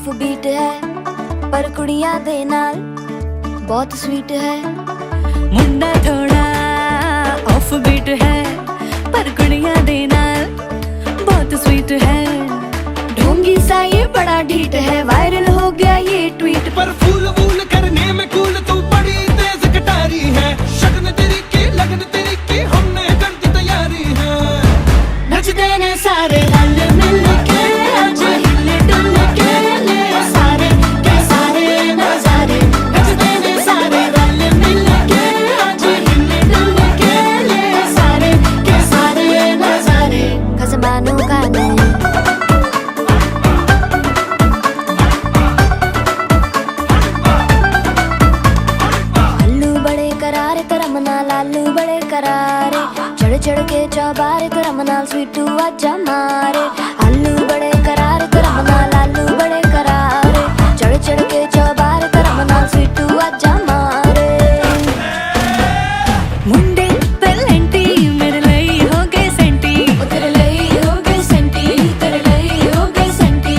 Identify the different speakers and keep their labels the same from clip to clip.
Speaker 1: Off beat है पर कुड़ियां दे नाल बहुत स्वीट है।
Speaker 2: मुंडा थोड़ा ऑफ बीट है पर कुड़ियां दे नाल बहुत स्वीट है।
Speaker 1: ढोंगी सा ये बड़ा ढीठ है, वायरल हो गया ये ट्वीट।
Speaker 3: पर फूल वूल करने में कूल तू बड़ी तेज कटारी है। शगन तेरी की लगन तेरी की हमने कर दी तैयारी है।
Speaker 1: नचते ने सारे रल मिल के आज हिल डुल के ले सारे के सारे नजारे। नचते ने सारे रल मिल के आज हिल डुल के ले सारे के सारे नजारे। खसमानों का नहीं लालू बड़े करारे, चढ़ चढ़ के चौबारे करम नाल स्वीटू आजा मारे। आलू बड़े करारे करम नाल लालू बड़े करारे, चढ़ चढ़ के चौबारे करम नाल स्वीटू आजा मारे।
Speaker 2: मुंडे पलेंटी मेरे लई हो गए सेंटी,
Speaker 1: ओ तेरे लई हो गए सेंटी, तेरे लई हो गए सेंटी।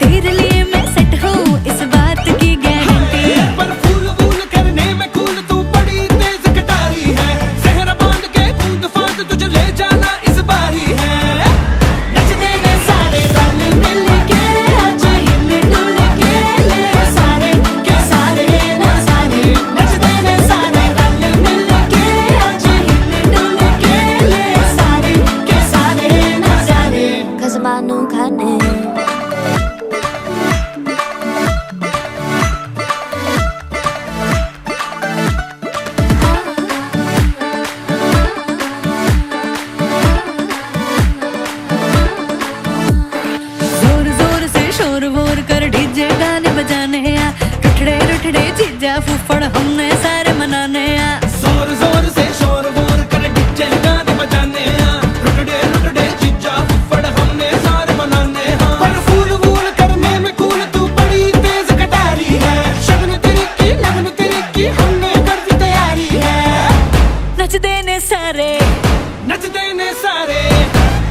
Speaker 2: तेरे लिए मैं सेट हूँ इस बात की गारंटी।
Speaker 3: पर फूल वूल करने में कूल तू बड़ी तेज कटारी है। जहर बांध के कूद फांद तुझे ले जाना इस बारी है।
Speaker 1: नचते ने सारे रल मिल के आज हिल डुल के ले सारे के सारे नजारे। नचते ने सारे रल मिल के आज हिल डुल के ले सारे के सारे नजारे। खसमानू खाने
Speaker 2: जोर जोर से शोर वोर कर डीजे गाने बजाने आ। रुठड़े रुठड़े जीजा फूफड़ हमने सारे मनाने आ।
Speaker 3: जोर जोर से शोर वोर कर डीजे गाने बजाने हैं। रुटड़े रुटड़े जीजा फुफड़ हमने सारे मनाने हैं। पर फूल वूल करने में कूल तू बड़ी तेज कटारी है। शगन तेरी की लगन तेरी की हमने कर दी तैयारी है।
Speaker 2: नचते ने सारे
Speaker 3: नचते ने सारे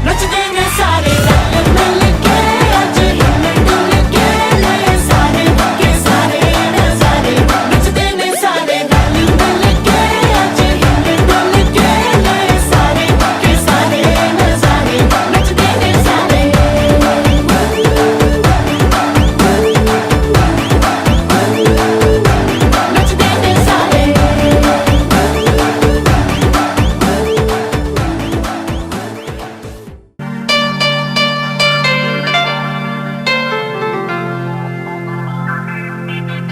Speaker 1: नचते ने सारे रल मिल के आज हिल डुल के ले सारे के सारे नजारे। नचते ने सारे रल मिल के आज हिल डुल के ले सारे के सारे नजारे। नचते ने सारे नचते ने सारे।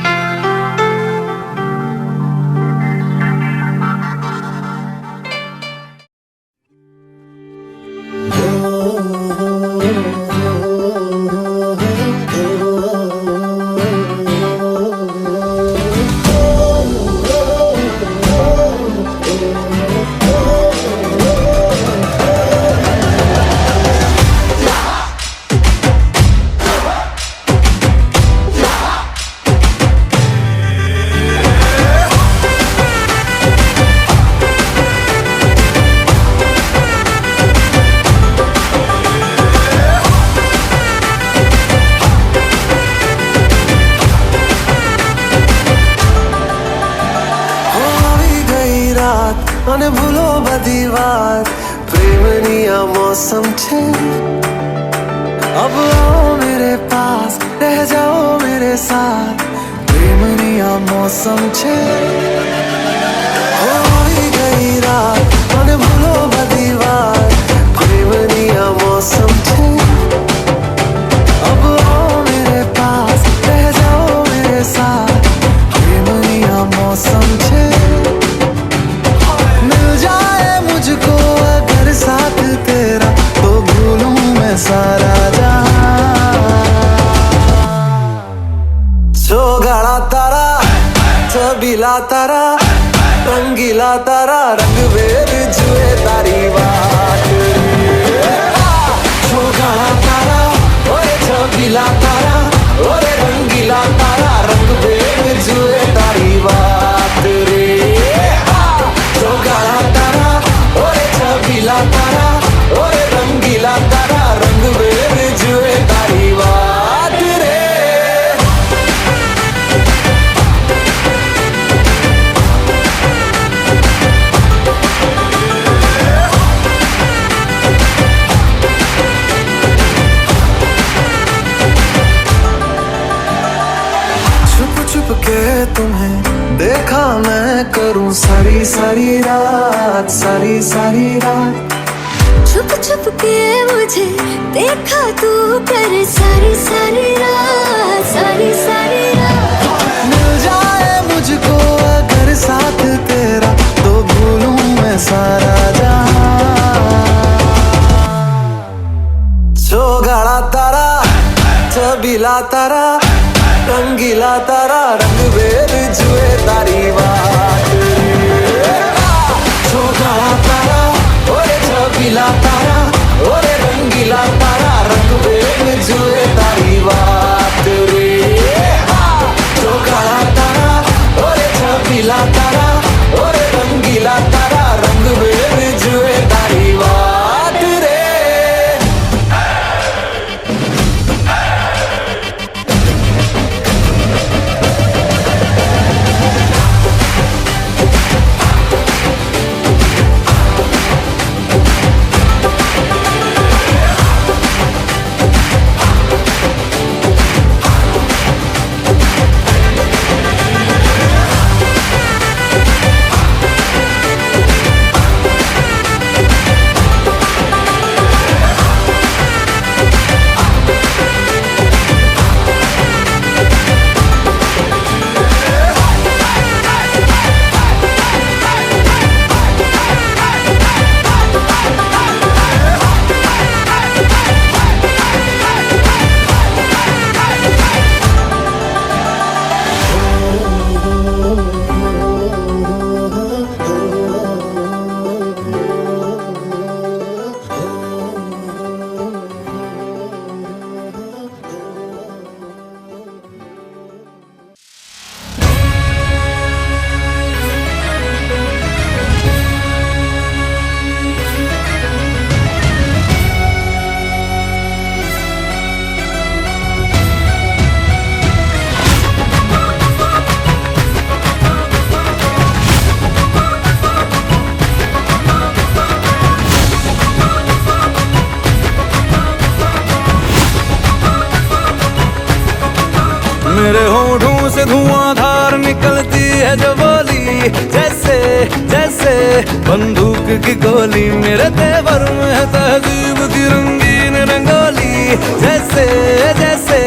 Speaker 4: અને ભૂલો બધી વાત પ્રેમની આ મૌસમ છે। अब आओ मेरे पास रह जाओ मेरे साथ प्रेमनी आ मौसम छे। होई गई रात અને ભૂલો બધી વાત પ્રેમની આ मौसम छे। अब आओ मेरे पास रह जाओ मेरे साथ प्रेमनी आ मौसम छे। मिल जाए मुझको अगर साथ तेरा तो भूलूं मैं सारा जहां। सोगाड़ा तारा छबीला तारा रंगीला तारा रंग वेद जुए तारी बात। सोगाड़ा तारा ओए छबीला तारा ओरे रंगीला तारा रंग वेद जुए तारी बात रे। सोगाड़ा तारा ओरे छबीला तारा ओरे रंगीला तारा रंग वेद जुए तारी बात रे। रात सारी सारी रात।
Speaker 2: छुप छुप के मुझे देखा तू कर सारी सारी रात, सारी सारी रात।
Speaker 4: मिल जाए मुझको अगर साथ तेरा तो भूलूं मैं सारा जहां। चौगाड़ा तारा, छबीला तारा, रंगीला तारा, रंग बेर जुए तारी बात रे। चौगाड़ा तारा, ओरे छबीला तारा, ओरे रंगीला तारा, रंग बेर जुए तारी बात रे। चौगाड़ा तारा, ओरे छबीला तारा, ओरे रंगीला तारा, रंग बेर जुए तारी बात रे।
Speaker 3: मेरे होठों से धुआंधार निकलती है जो बोली, जैसे जैसे बंदूक की गोली। मेरे तेवर में है तहजीब की रंगीन रंगोली, जैसे जैसे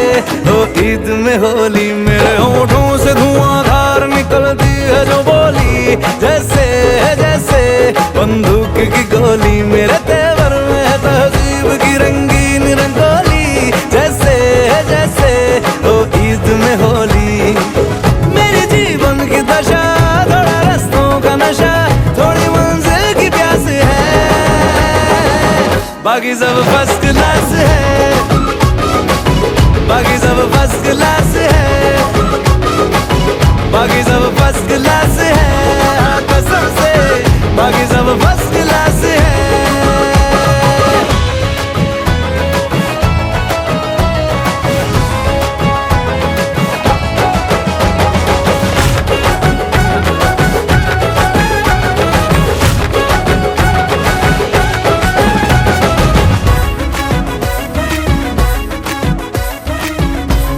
Speaker 3: हो ईद में होली। मेरे होठों से धुआंधार निकलती है जो बोली, जैसे जैसे बंदूक की गोली। मेरे तेवर में है तहजीब की रंगीन रंगोली, जैसे जैसे हो ईद में होली। मेरे जीवन की दशा थोड़ा रस्तों का नशा, थोड़ी मंजिल की प्यास है, बाकी सब फर्स्ट क्लास है, बाकी सब फर्स्ट क्लास है, बाकी सब फर्स्ट क्लास है, हाँ कसम से बाकी सब फर्स्ट क्लास है।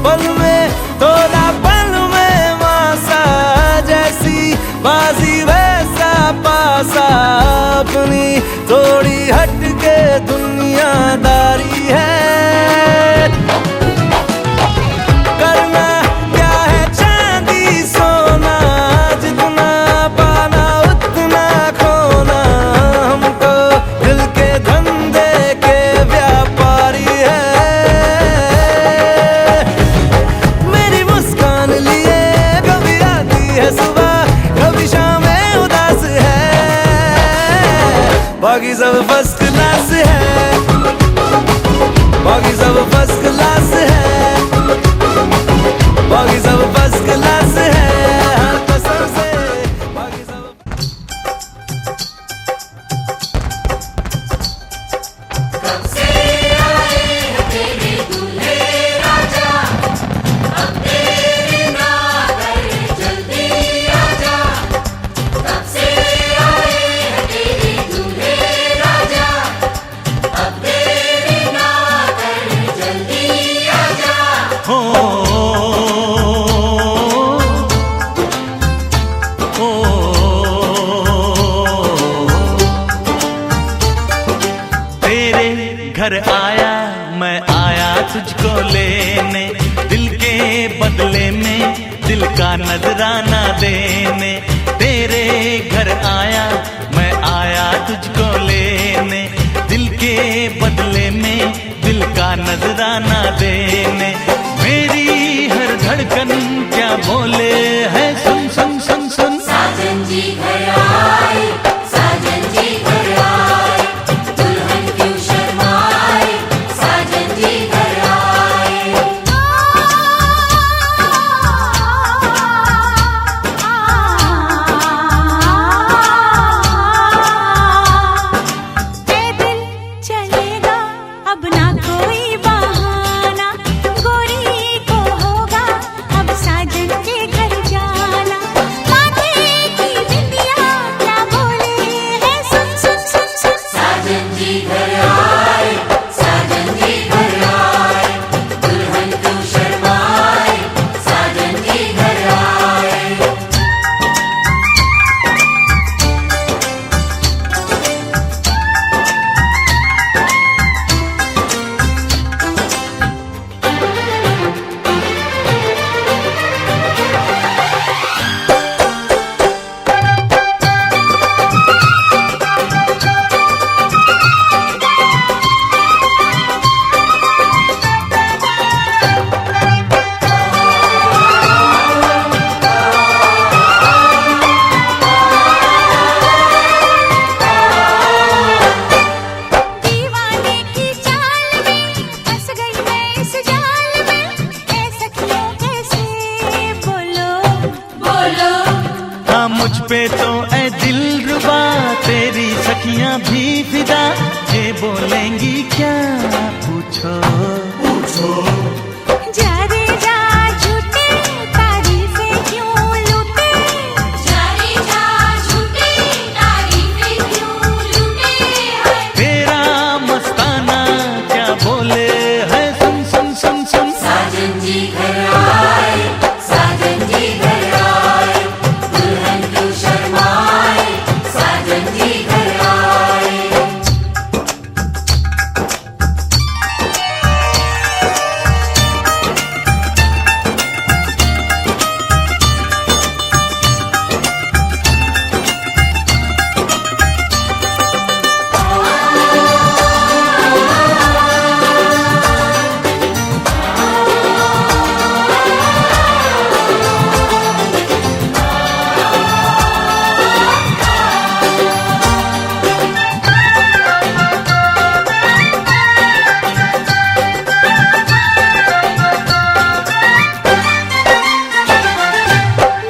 Speaker 3: पल में तोला, पल में मासा, जैसी बाजी वैसा पासा। अपनी थोड़ी हटके दुनियादारी है, करना क्या है चांदी सोना, जितना पाना उतना खोना। हमको दिल के धंधे के व्यापारी है, मेरी मुस्कान लिए कभी आती है सुबह, कभी शामें उदास है, बाकी सब फर्स्ट क्लास है, बाकी सब फर्स्ट क्लास है, बाकी सब फर्स्ट क्लास है, हाँ कसम से बाकी सब।
Speaker 1: अब तेरे ना कर जल्दी
Speaker 5: घर आया मैं आया तुझको लेने, दिल के बदले में दिल का नजराना देने। तेरे घर आया मैं आया तुझको लेने, दिल के बदले में दिल का नजराना देने। मेरी हर धड़कन क्या बोले है सुन सुन सुन सुन।
Speaker 1: साजन जी घर आए, साजन जी घर आए, दुल्हन क्यों शर्माए, साजन जी घर आए।
Speaker 2: दिल चलेगा अब ना कोई बहाना, गोरी को होगा अब साजन के घर जाना। माथे की बिंदिया क्या बोले है सुन सुन सुन सुन।
Speaker 1: साजन जी घर आए, साजन जी घर आए, दुल्हन क्यों शर्माए, साजन जी घर आए।
Speaker 2: दीवाने की चाल में फंस गई मैं इस जाल में, ऐ सखियों कैसे बोलो
Speaker 1: बोलो
Speaker 5: हाँ मुझ पे तो ऐ दिलरुबा तेरी सखियां भी फिदा, ये बोलेंगी क्या पूछो।
Speaker 2: जा रे जा झूठे तारीफें क्यों लूटे,
Speaker 1: जा रे जा झूठे तारीफें क्यों लूटे हैं।
Speaker 5: तेरा मस्ताना क्या बोले है सुन सुन सुन सुन।
Speaker 1: साजन जी घर आए, साजन जी घर आए, दुल्हन क्यों शर्माए, साजन जी घर आए।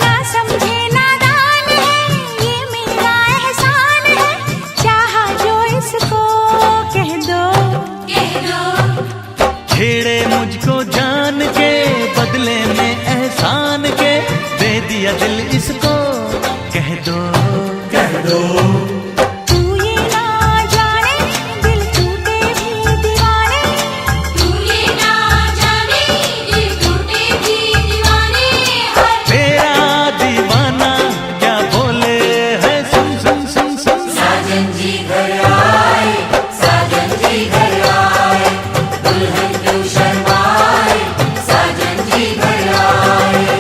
Speaker 2: ना समझे नादान है ये मेरा एहसान है, चाहा जो इसको कह दो।
Speaker 1: कह दो
Speaker 5: छेड़े मुझको जान के बदले में एहसान के, दे दिया दिल इसको कह दो।
Speaker 2: तू ये ना जाने दिल टूटे भी दीवाने,
Speaker 1: तू ये ना जाने दिल टूटे भी दीवाने हैं।
Speaker 5: तेरा दीवाना क्या बोले है सुन सुन सुन सुन।
Speaker 1: साजन जी घर आए, साजन जी घर आए, दुल्हन क्यों शर्माए, साजन जी घर आए।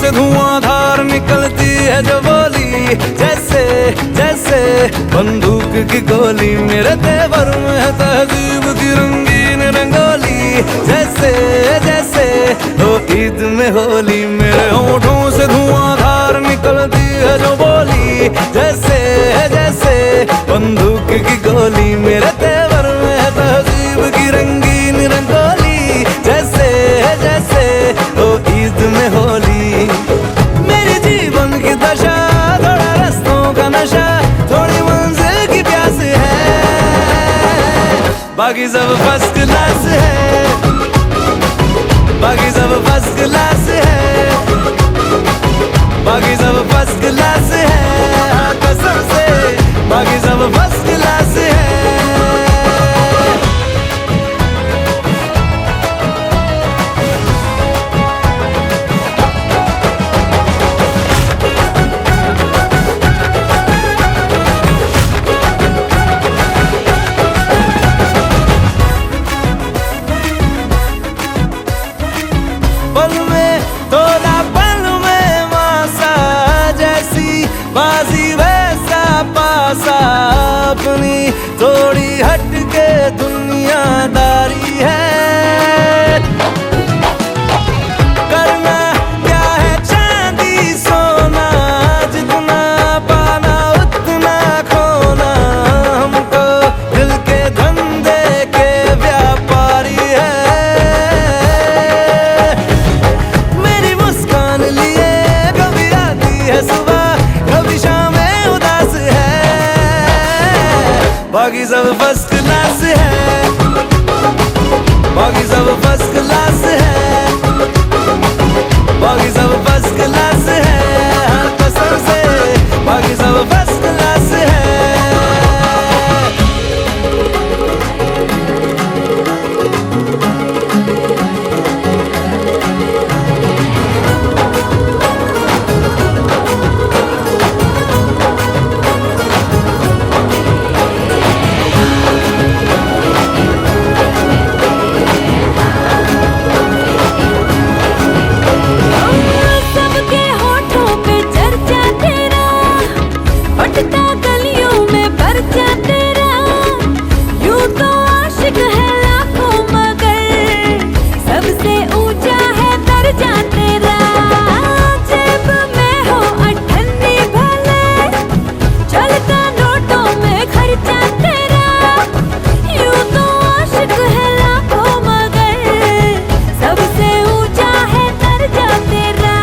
Speaker 4: से धुआंधार निकलती है जो बोली, जैसे जैसे बंदूक की गोली। मेरे तेवर में है तहजीब की रंगीन रंगोली, जैसे जैसे हो ईद में होली। मेरे होठों से धुआंधार निकलती है जो बोली, जैसे जैसे बंदूक की गोली। मेरे तेवर में है तहजीब की रंगीन रंगोली, जैसे जैसे हो ईद में होली। मेरे जीवन की दशा थोड़ा रस्तों का नशा, थोड़ी मंजिल की प्यास है, बाकी सब फर्स्ट क्लास है, बाकी सब फर्स्ट क्लास है, बाकी सब फर्स्ट क्लास है, हाँ कसम से बाकी सब फर्स्ट क्लास है। पल में तोला पल में मासा, जैसी बाजी वैसा पासा। अपनी थोड़ी हटके दुनियादारी है, करना क्या है चांदी सोना, जितना पाना उतना खोना। हम तो दिल के धंधे के व्यापारी है, मेरी मुस्कान लिए कभी आती है सुबह, कभी शामें उदास है, बाकी सब फर्स्ट क्लास है, बाकी सब फर्स्ट क्लास है, बाकी सब फर्स्ट क्लास है, हाँ कसम से बाकी सब फर्स्ट क्लास है।
Speaker 2: सबके होठों पे चर्चा तेरा, फटता गलियों में परचा तेरा। यूं तो आशिक है लाखों मगर सबसे ऊंचा है दर्जा तेरा। जेब में हो अठन्नी भले, चलता नोटों में खर्चा तेरा। यूं तो आशिक है लाखों मगर सबसे ऊंचा है दर्जा तेरा,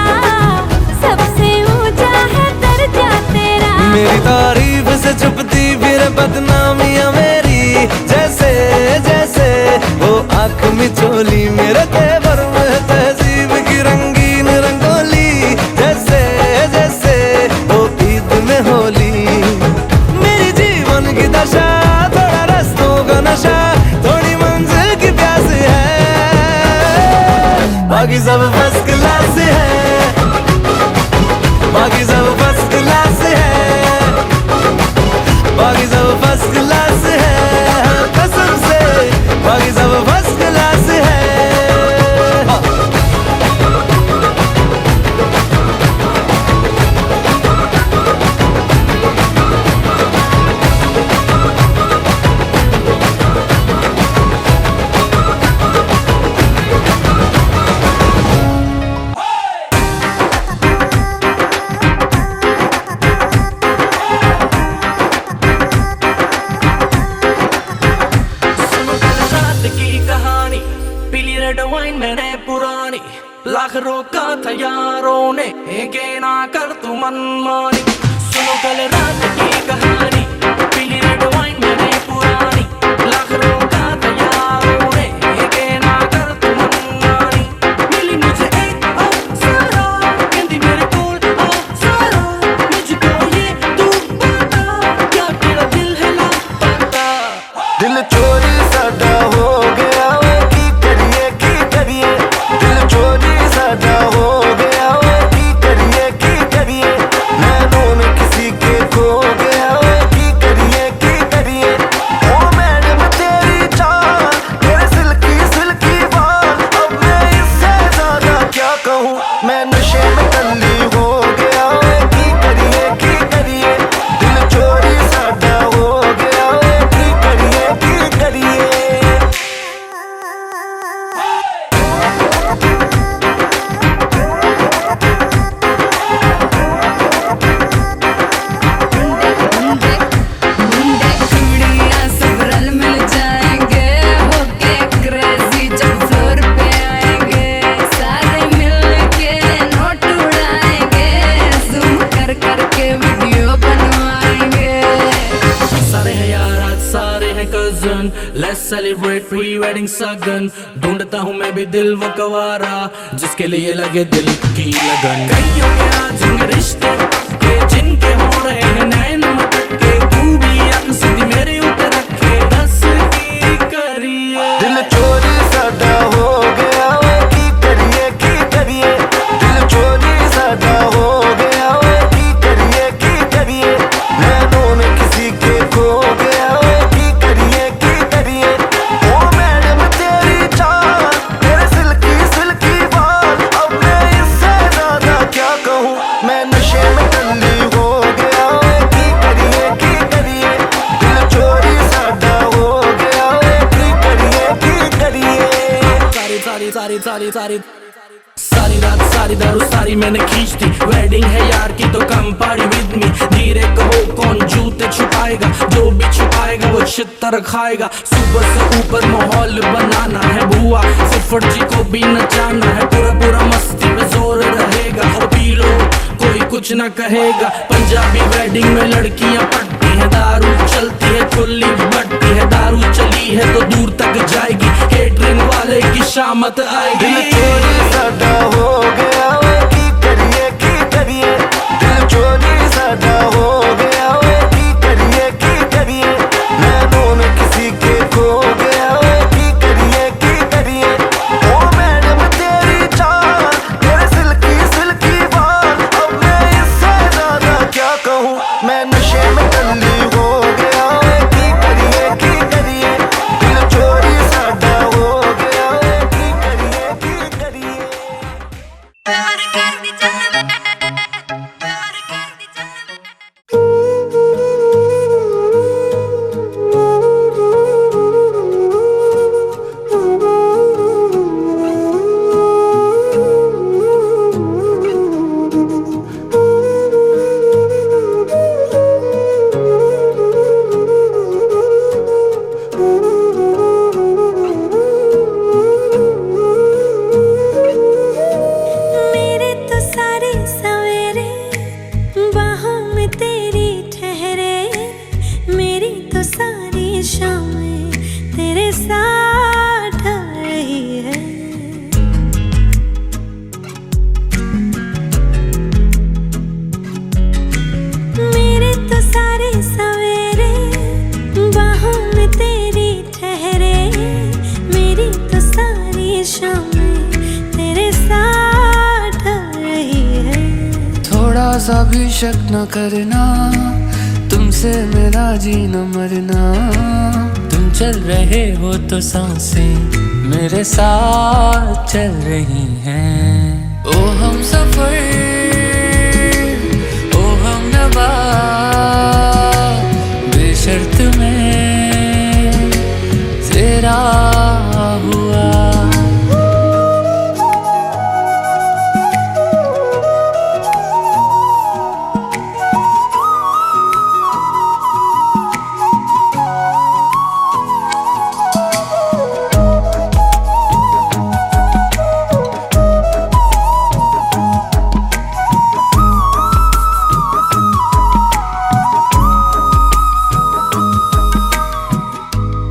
Speaker 2: सबसे ऊंचा है दर्जा तेरा।
Speaker 4: मेरी तारीफ से छुपती फिर बदनामियां मेरी, जैसे जैसे वो आंख मिचोली। मेरे तेवर में है तहजीब की रंगीन रंगोली, जैसे जैसे वो ईद में होली। मेरी जीवन की दशा थोड़ा रस्तों का नशा, थोड़ी मंजिल की प्यास है, बाकी सब फर्स्ट क्लास है, बाकी सब फर्स्ट क्लास है, बाकी सब फर्स्ट क्लास है, हाँ कसम से बाकी सब फर्स्ट क्लास है। हाँ।
Speaker 3: रात की कहानी, पीली रेड वाइन मैंने पुरानी, लाख रोका था यारों ने, के ना कर तू मनमानी। सुनो कल रात की कहानी, पीली रेड वाइन मैंने पुरानी, लाख रोका था यारों ने, के ना कर तू मनमानी। मिली मुझे एक अप्सरा, कहती मेरे कोल अप्सरा, मुझको ये तू बता, क्या तेरा दिल है लापता।
Speaker 4: दिल चोरी साडा हो गया वे, की करिए दिल चोरी साडा हो गया वे, की करिए मैं
Speaker 3: लेट्स सेलिब्रेट प्री वेडिंग सगन। ढूंढता हूँ मैं भी दिल वो कवारा जिसके लिए लगे दिल की लगन। कईयों के आज रिश्ते के जिनके हो रहे हैं नैन मटके, तू भी आंख सीधी मेरे ऊपर रखे दस की करिए।
Speaker 4: दिल चोरी साडा हो गया वे की करिए दिल चोरी साडा हो गया वे की करिए नैनों में किसी के खो गया वे की करिए ओ मैडम तेरी चाल तेरे सिल्की बाल, अब मैं इससे ज्यादा क्या कहूँ, मैं नशे में टल्ली हो गया वे की करिए दिल चोरी साडा हो गया वे की करिए।
Speaker 3: सारी रात सारी दारू सारी मैंने खींच दी। वेडिंग है यार की तो कम पार्टी विद मी। धीरे कहो कौन जूते छुपाएगा, जो भी छुपाएगा वो छितर खाएगा। सुबह से ऊपर माहौल बनाना है बुआ, फुफड़ जी को भी नचाना है। पूरा मस्ती में जोर रहेगा और पी लो कोई कुछ ना कहेगा। पंजाबी वेडिंग में लड़कियां पटती है, दारू चलती है खुली बटती है। दारू चली है तो दूर तक जाएगी, केटरिंग वाले की शामत आएगी।
Speaker 4: दिल चोरी साडा हो गया वे की करिए दिल चोरी साडा हो गया वे की करिए नैनों में किसी के खो गया वे की करिए ओ मैडम तेरी चाल तेरे सिल्की बाल, अब मैं इससे ज्यादा क्या कहूँ, मैं नशे में टल्ली हो गया वे की करिए दिल चोरी साडा हो गया वे की करिए।
Speaker 2: प्यार कर दी जन्नत, प्यार कर दी जन्नत। मेरे तो सारे सवेरे बाहों में तेरी ठहरे, मेरी तो सारी शामें तेरे साथ ढल रही है। मेरे तो सारे सवेरे बाहों में तेरी ठहरे, मेरी तो सारी शामें तेरे साथ ढल रही है।
Speaker 6: थोड़ा सा भी शक न करना, तुमसे मेरा जीना मरना। तुम चल रहे हो तो सांसें मेरे साथ चल रही हैं। ओ हम सफर ओ हम नवा बेशर्त में तेरा हुआ।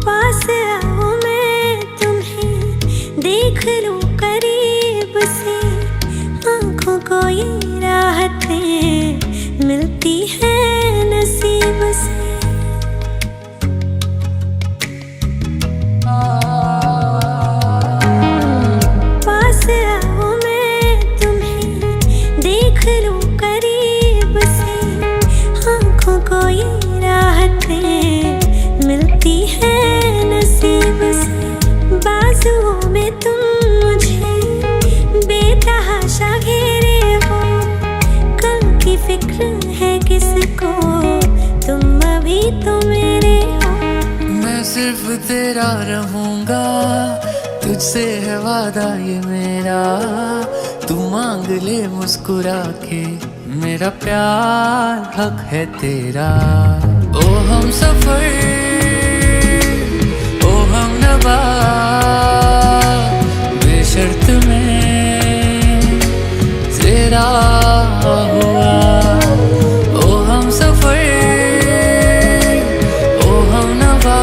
Speaker 2: पास आओ मैं तुम्हें देख लूं करीब से, आंखों को ये राहतें मिलती हैं नसीब से। पास आओ मैं तुम्हें देख लूं करीब से, आंखों को ये राहतें मिलती हैं नसीब से। बाजुओं में तुम मुझे बेतहाशा घेरे हो, कल की फिक्र है किसको, तुम अभी तो मेरे हो।
Speaker 6: मैं सिर्फ तेरा रहूंगा, तुझसे है वादा ये मेरा। तू मांग ले मुस्कुरा के, मेरा प्यार हक है तेरा। ओ हम सफर ओ हम नवा बेशर्त में तेरा हुआ। ओ हम सफर ओ हम नवा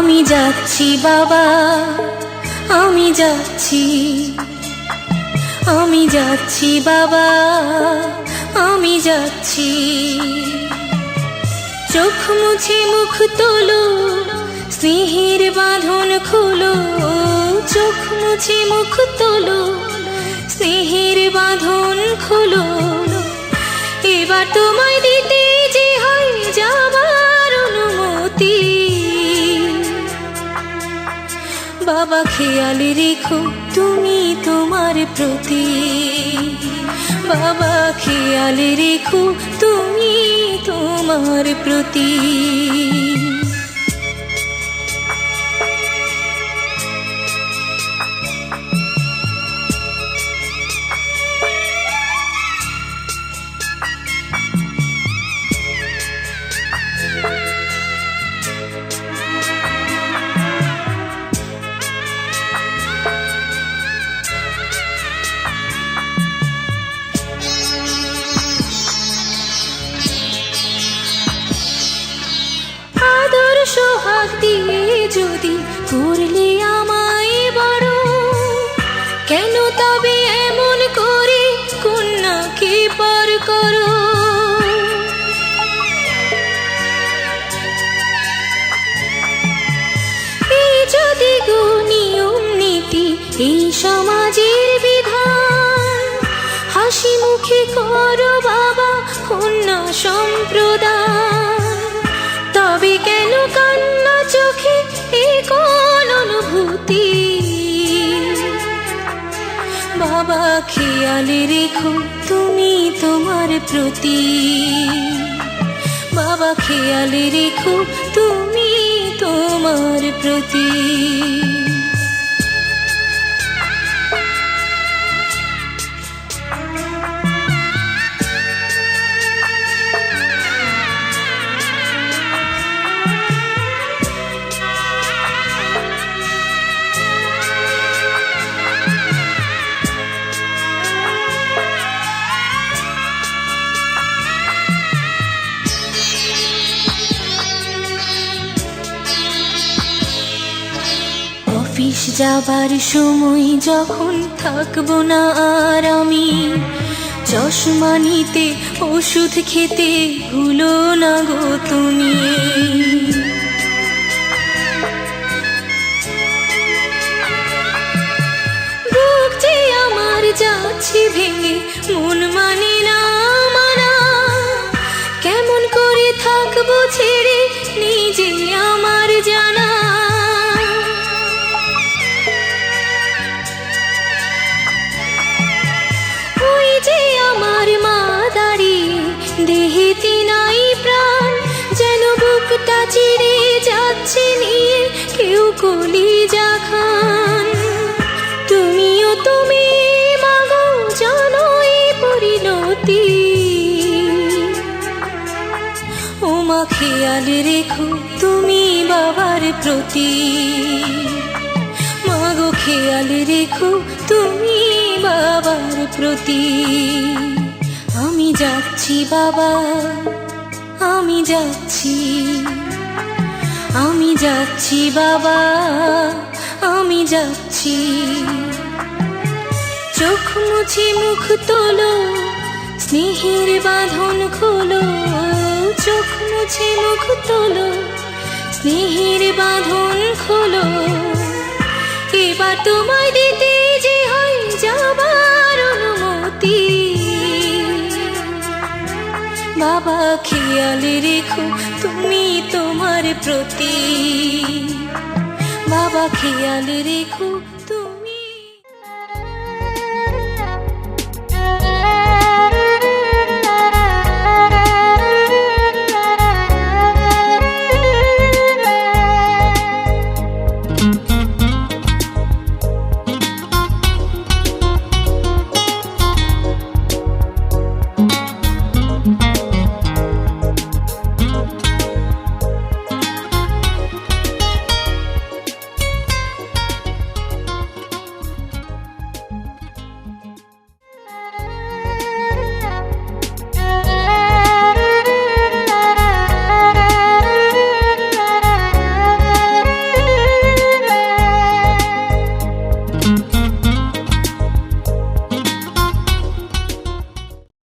Speaker 2: আমি যাচ্ছি বাবা, আমি যাচ্ছি, আমি যাচ্ছি বাবা, আমি যাচ্ছি। চোখ মুছে মুখ তোলো, স্নেহের বাঁধন খোলো, চোখ মুছে মুখ তোলো, স্নেহের বাঁধন খোলো। এবার তোমায় দিতে যে হয় যাবার অনুমতি। বাবা খেয়াল রেখো তুমি তোমার প্রতি, বাবা খেয়াল রেখো তুমি তোমার প্রতি। সোহাগ দিয়ে যদি করলে আমায় বড়, কেন তবে এমন করে কন্যাকে পর করো? এই যদি গো নিয়ম নীতি, এই সমাজের বিধান, হাসি মুখে করো বাবা কন্যা সম্প্রদান। তবে কেন কান্না চোখে এ কোন অনুভূতি? বাবা খেয়াল রেখো তুমি তোমার প্রতি, বাবা খেয়াল রেখো তুমি তোমার প্রতি। অফিস যাবার সময় যখন থাকবো না আর আমি, চশমা নিতে ওষুধ খেতে ভুলো না গো তুমি। বুক যে আমার যাচ্ছে ভেঙে, মন মানে না মানা, কেমন করে থাকবো ছেড়ে নিজে আমার জানা। আমার মা দাঁড়িয়ে দেহেতে নাই প্রাণ, যেন বুকটা চিড়ে যাচ্ছে নিয়ে কেউ কলিজা খান। তুমিও তুমি মাগো জানো এই পরিণতি। ও মা খেয়াল রেখো তুমি বাবার প্রতি, মাগো খেয়াল রেখো তুমি বাবার প্রতি। আমি যাচ্ছি বাবা, আমি যাচ্ছি, আমি যাচ্ছি বাবা, আমি যাচ্ছি। চোখ মুছে মুখ তোলো, স্নেহের বাঁধন খোলো, চোখ মুছে মুখ তোলো, স্নেহের বাঁধন খোলো। এবার তোমায় দিতে যে হয় যাবার অনুমতি। বাবা খেয়াল রেখো তুমি তোমার প্রতি, বাবা খেয়াল রেখো